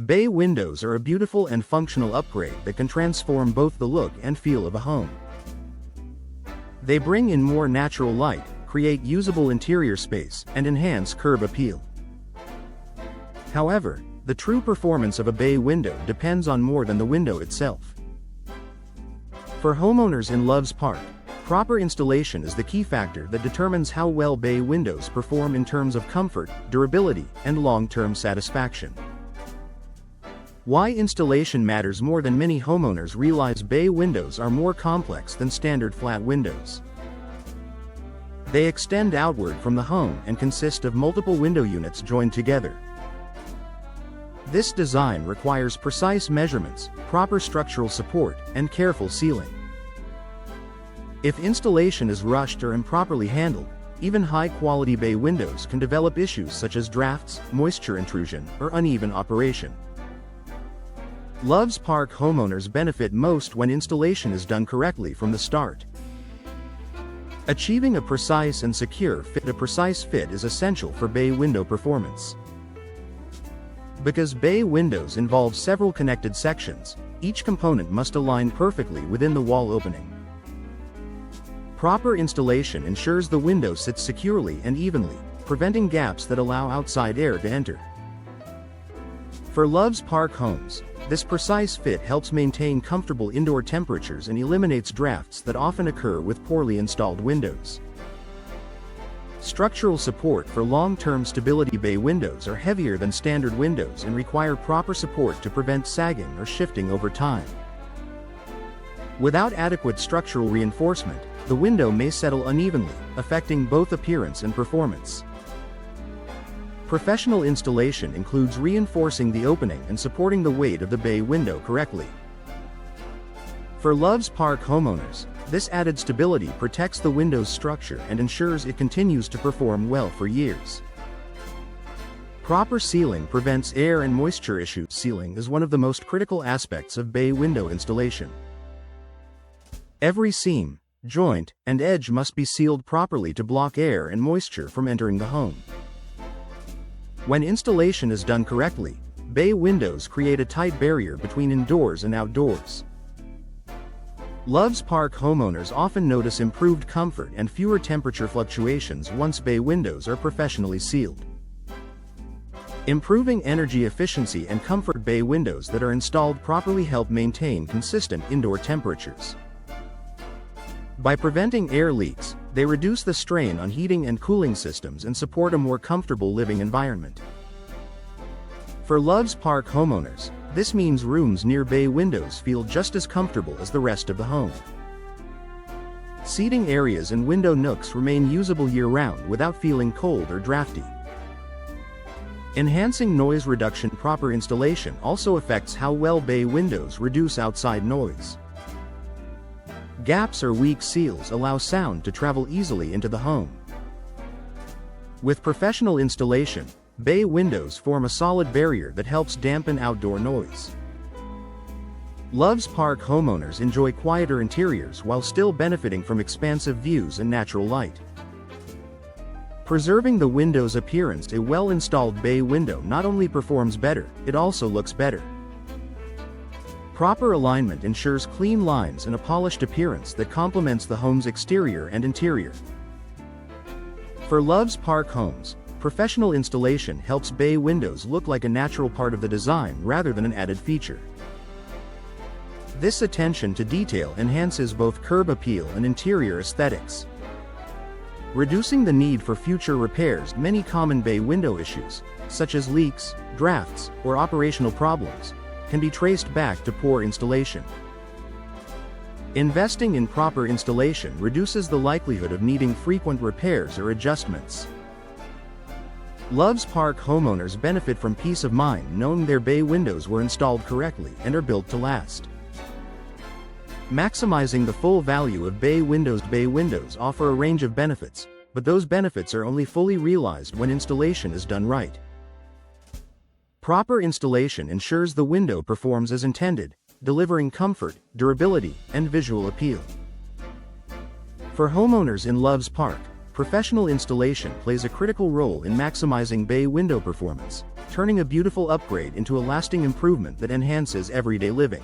Bay windows are a beautiful and functional upgrade that can transform both the look and feel of a home. They bring in more natural light, create usable interior space, and enhance curb appeal. However, the true performance of a bay window depends on more than the window itself. For homeowners in Loves Park, proper installation is the key factor that determines how well bay windows perform in terms of comfort, durability, and long-term satisfaction. Why installation matters more than many homeowners realize. Bay windows are more complex than standard flat windows. They extend outward from the home and consist of multiple window units joined together. This design requires precise measurements, proper structural support, and careful sealing. If installation is rushed or improperly handled, even high-quality bay windows can develop issues such as drafts, moisture intrusion, or uneven operation. Loves Park homeowners benefit most when installation is done correctly from the start. Achieving a precise and secure fit. A precise fit is essential for bay window performance. Because bay windows involve several connected sections, each component must align perfectly within the wall opening. Proper installation ensures the window sits securely and evenly, preventing gaps that allow outside air to enter. For Loves Park homes, this precise fit helps maintain comfortable indoor temperatures and eliminates drafts that often occur with poorly installed windows. Structural support for long-term stability. Bay windows are heavier than standard windows and require proper support to prevent sagging or shifting over time. Without adequate structural reinforcement, the window may settle unevenly, affecting both appearance and performance. Professional installation includes reinforcing the opening and supporting the weight of the bay window correctly. For Loves Park homeowners, this added stability protects the window's structure and ensures it continues to perform well for years. Proper sealing prevents air and moisture issues. Sealing is one of the most critical aspects of bay window installation. Every seam, joint, and edge must be sealed properly to block air and moisture from entering the home. When installation is done correctly, bay windows create a tight barrier between indoors and outdoors. Loves Park homeowners often notice improved comfort and fewer temperature fluctuations once bay windows are professionally sealed. Improving energy efficiency and comfort. Bay windows that are installed properly help maintain consistent indoor temperatures. By preventing air leaks, they reduce the strain on heating and cooling systems and support a more comfortable living environment. For Loves Park homeowners, this means rooms near bay windows feel just as comfortable as the rest of the home. Seating areas and window nooks remain usable year-round without feeling cold or drafty. Enhancing noise reduction. Proper installation also affects how well bay windows reduce outside noise. Gaps or weak seals allow sound to travel easily into the home. With professional installation, bay windows form a solid barrier that helps dampen outdoor noise. Loves Park homeowners enjoy quieter interiors while still benefiting from expansive views and natural light. Preserving the window's appearance. A well-installed bay window not only performs better, it also looks better. Proper alignment ensures clean lines and a polished appearance that complements the home's exterior and interior. For Loves Park homes, professional installation helps bay windows look like a natural part of the design rather than an added feature. This attention to detail enhances both curb appeal and interior aesthetics. Reducing the need for future repairs. Many common bay window issues, such as leaks, drafts, or operational problems, can be traced back to poor installation. Investing in proper installation reduces the likelihood of needing frequent repairs or adjustments. Loves Park homeowners benefit from peace of mind knowing their bay windows were installed correctly and are built to last. Maximizing the full value of bay windows. Bay windows offer a range of benefits, but those benefits are only fully realized when installation is done right. Proper installation ensures the window performs as intended, delivering comfort, durability, and visual appeal. For homeowners in Loves Park, professional installation plays a critical role in maximizing bay window performance, turning a beautiful upgrade into a lasting improvement that enhances everyday living.